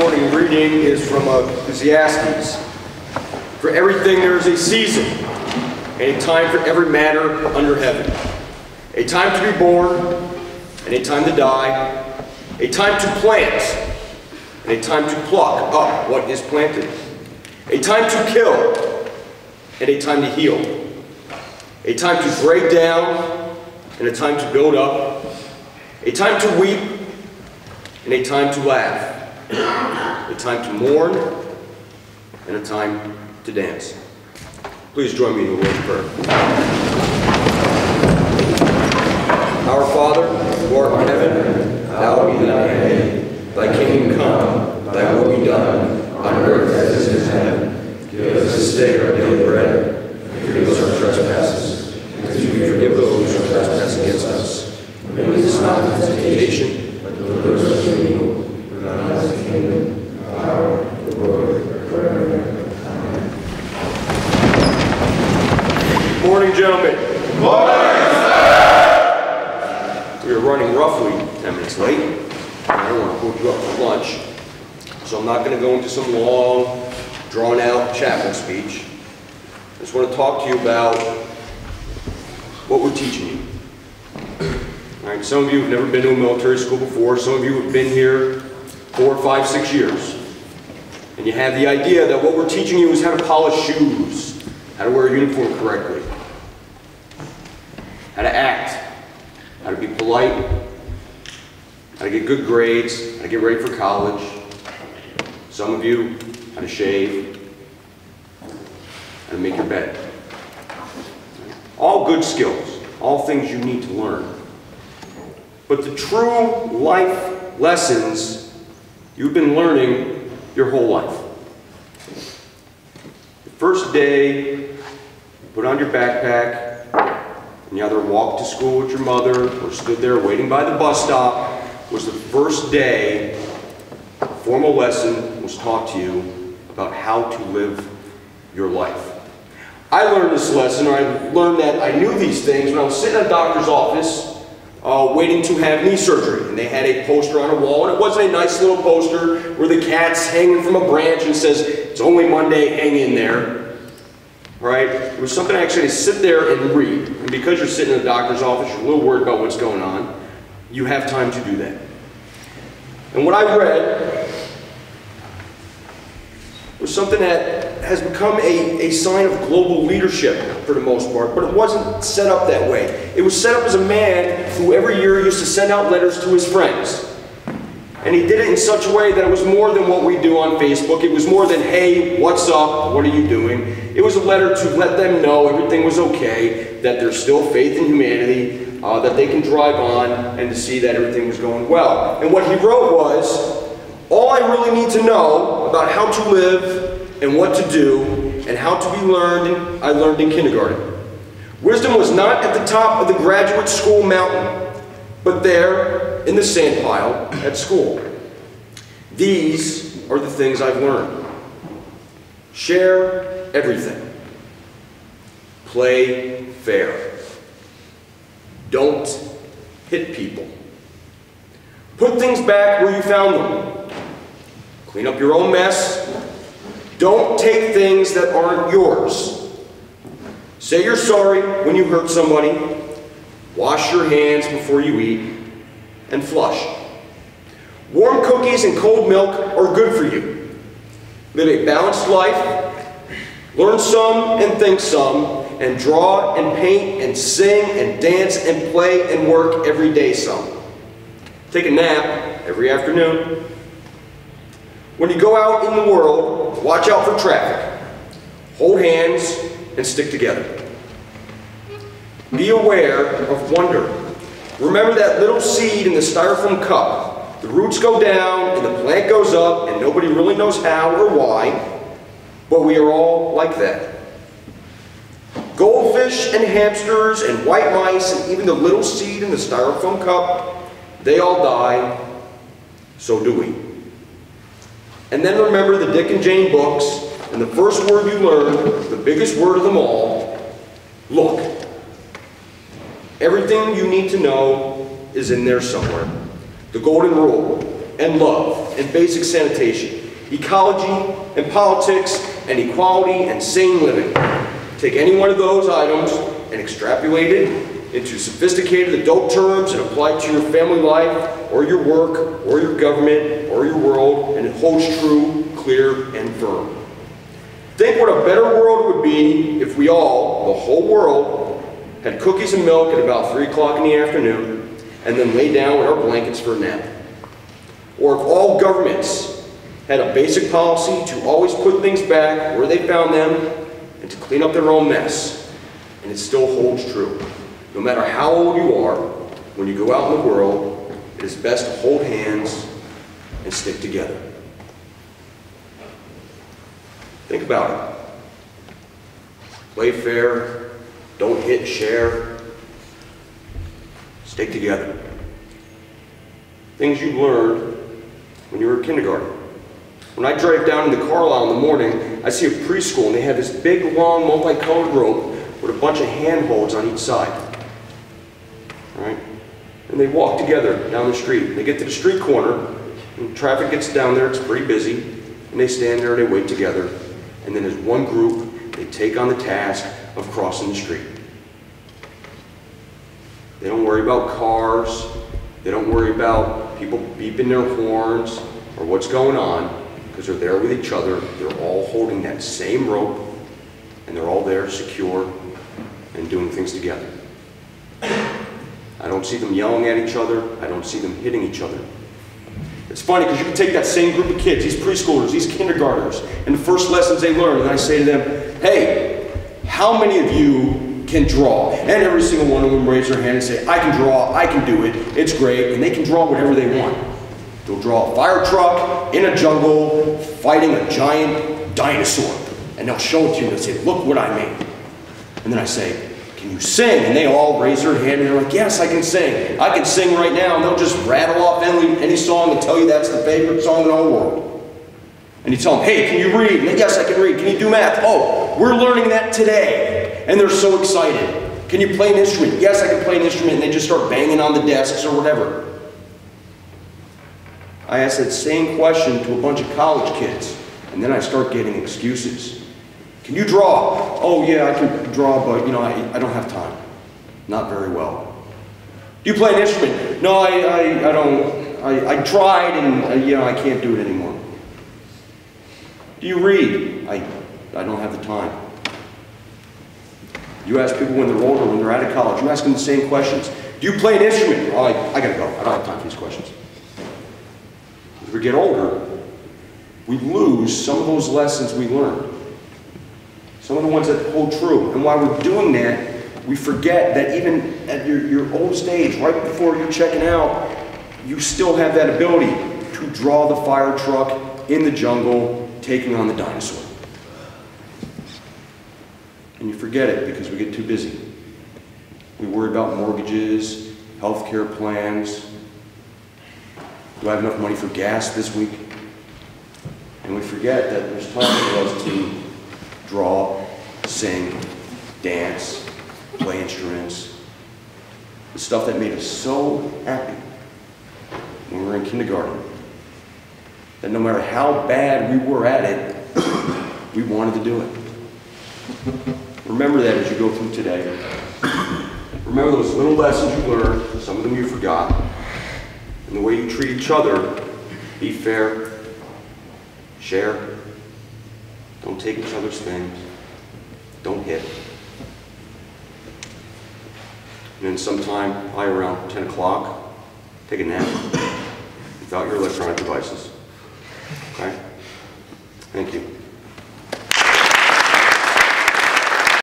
morning reading is from Ecclesiastes. For everything there is a season, and a time for every matter under heaven. A time to be born, and a time to die. A time to plant, and a time to pluck up what is planted. A time to kill, and a time to heal. A time to break down, and a time to build up. A time to weep, and a time to laugh. A time to mourn, and a time to dance. Please join me in the Lord's Prayer. Our Father, who art in heaven, hallowed be thy name. Thy kingdom come, thy will be done, on earth as it is in heaven. Give us this day our daily bread, and forgive us our trespasses, as we forgive those who trespass against us. And lead us not into temptation, but deliver us from evil. For thine is the kingdom, the power, the glory, forever. Amen. Good morning, gentlemen. Good morning, sir. We are running roughly 10 minutes late. I don't want to hold you up for lunch, so I'm not going to go into some long, drawn-out chapel speech. I just want to talk to you about what we're teaching you. All right, some of you have never been to a military school before. Some of you have been here 4, 5, 6 years. And you have the idea that what we're teaching you is how to polish shoes, how to wear a uniform correctly, how to act, how to be polite, how to get good grades, how to get ready for college. Some of you, how to shave, how to make your bed. All good skills, all things you need to learn. But the true life lessons you've been learning your whole life. The first day you put on your backpack and you either walked to school with your mother or stood there waiting by the bus stop was the first day a formal lesson was taught to you about how to live your life. I learned this lesson, or I learned that I knew these things when I was sitting in a doctor's office waiting to have knee surgery. And they had a poster on a wall, and it wasn't a nice little poster where the cat's hanging from a branch and says, "It's only Monday, hang in there." Right? It was something I actually had to sit there and read. And because you're sitting in a doctor's office, you're a little worried about what's going on. You have time to do that. And what I read was something that has become a sign of global leadership for the most part, but it wasn't set up that way. It was set up as a man who every year used to send out letters to his friends. And he did it in such a way that it was more than what we do on Facebook. It was more than, "Hey, what's up? What are you doing?" It was a letter to let them know everything was okay, that there's still faith in humanity, that they can drive on, and to see that everything was going well. And what he wrote was, "All I really need to know about how to live and what to do and how to be learned, I learned in kindergarten. Wisdom was not at the top of the graduate school mountain, but there in the sand pile at school. These are the things I've learned. Share everything. Play fair. Don't hit people. Put things back where you found them. Clean up your own mess. Don't take things that aren't yours. Say you're sorry when you hurt somebody. Wash your hands before you eat. And flush. Warm cookies and cold milk are good for you. Live a balanced life. Learn some and think some. And draw and paint and sing and dance and play and work every day some. Take a nap every afternoon. When you go out in the world, watch out for traffic. Hold hands and stick together. Be aware of wonder. Remember that little seed in the styrofoam cup. The roots go down and the plant goes up and nobody really knows how or why, but we are all like that. Goldfish and hamsters and white mice and even the little seed in the styrofoam cup, they all die, so do we. And then remember the Dick and Jane books, and the first word you learned, the biggest word of them all, look. Everything you need to know is in there somewhere. The golden rule, and love and basic sanitation, ecology and politics and equality and sane living. Take any one of those items and extrapolate it into sophisticated adult terms and apply it to your family life or your work or your government or your world, and it holds true, clear, and firm. Think what a better world would be if we all, the whole world, had cookies and milk at about 3 o'clock in the afternoon and then lay down with our blankets for a nap. Or if all governments had a basic policy to always put things back where they found them and to clean up their own mess. And it still holds true. No matter how old you are, when you go out in the world, it is best to hold hands and stick together. Think about it. Play fair, don't hit, share, stick together. Things you learned when you were in kindergarten. When I drive down into Carlisle in the morning, I see a preschool and they have this big, long, multicolored rope with a bunch of handholds on each side. All right? And they walk together down the street. They get to the street corner, and traffic gets down there, it's pretty busy, and they stand there and they wait together. And then as one group, they take on the task of crossing the street. They don't worry about cars, they don't worry about people beeping their horns or what's going on, because they're there with each other. They're all holding that same rope, and they're all there secure and doing things together. I don't see them yelling at each other. I don't see them hitting each other. It's funny because you can take that same group of kids, these preschoolers, these kindergartners, and the first lessons they learn, and I say to them, hey, how many of you can draw? And every single one of them raise their hand and say, I can draw, I can do it, it's great, and they can draw whatever they want. They'll draw a fire truck in a jungle fighting a giant dinosaur, and they'll show it to you and they'll say, look what I made. And then I say, can you sing? And they all raise their hand and they're like, yes, I can sing. I can sing right now. And they'll just rattle off any song and tell you that's the favorite song in the whole world. And you tell them, hey, can you read? And they, yes, I can read. Can you do math? Oh, we're learning that today. And they're so excited. Can you play an instrument? Yes, I can play an instrument. And they just start banging on the desks or whatever. I ask that same question to a bunch of college kids. And then I start getting excuses. Can you draw? Oh yeah, I can draw, but I don't have time. Not very well. Do you play an instrument? No, I don't. I tried and I can't do it anymore. Do you read? I don't have the time. You ask people when they're older, when they're out of college, you ask them the same questions. Do you play an instrument? Oh, I gotta go. I don't have time for these questions. As we get older, we lose some of those lessons we learned. Some of the ones that hold true. And while we're doing that, we forget that even at your oldest age, right before you're checking out, you still have that ability to draw the fire truck in the jungle, taking on the dinosaur. And you forget it because we get too busy. We worry about mortgages, healthcare plans. Do I have enough money for gas this week? And we forget that there's time for us to draw, sing, dance, play instruments. The stuff that made us so happy when we were in kindergarten. That no matter how bad we were at it, we wanted to do it. Remember that as you go through today. Remember those little lessons you learned, some of them you forgot, and the way you treat each other. Be fair, share, don't take each other's things, don't hit. And then sometime, probably around 10 o'clock, take a nap without your electronic devices. Okay? Thank you.